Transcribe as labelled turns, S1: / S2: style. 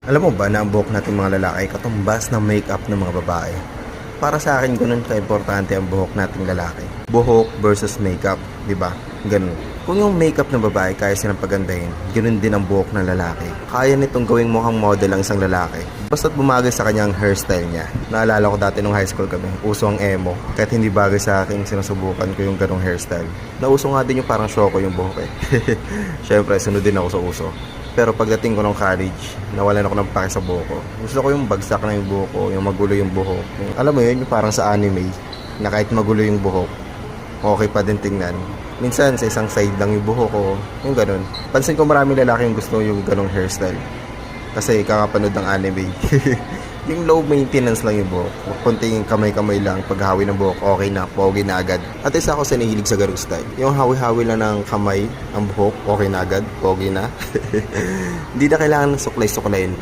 S1: Alam mo ba na ang buhok nating mga lalaki ay katumbas ng makeup ng mga babae? Para sa akin, ganun ka-importante ang buhok nating lalaki. Buhok versus makeup, di ba? Ganun. Kung yung makeup ng babae kaya silang pagandahin, ganun din ang buhok ng lalaki. Kaya nitong gawing mukhang model ang isang lalaki. Basta't bumagay sa kanyang hairstyle niya. Naalala ko dati nung high school kami, uso ang emo. Kahit hindi bagay sa akin, sinusubukan ko yung ganung hairstyle. Nauso nga din yung parang shoko yung buhok eh. Syempre, sunod din ako sa uso. Pero pagdating ko ng college, nawalan ako ng pake sa buhok ko. Gusto ko yung bagsak na yung buhok ko, yung magulo yung buhok. Alam mo yun, yung parang sa anime, na kahit magulo yung buhok, okay pa din tingnan. Minsan, sa isang side lang yung buhok ko, yung ganun. Pansin ko maraming lalaki yung gusto yung ganong hairstyle. Kasi kakapanood ng anime. Yung low maintenance lang yung buhok. Kunting kamay-kamay lang, paghahawi ng buhok, okay na, pogi na agad. At isa ako sa nahilig sa ganung style. Yung hawi-hawi lang ng kamay, ang buhok, okay na agad, pogi na. Hindi na kailangan ng suklay-suklayin pa.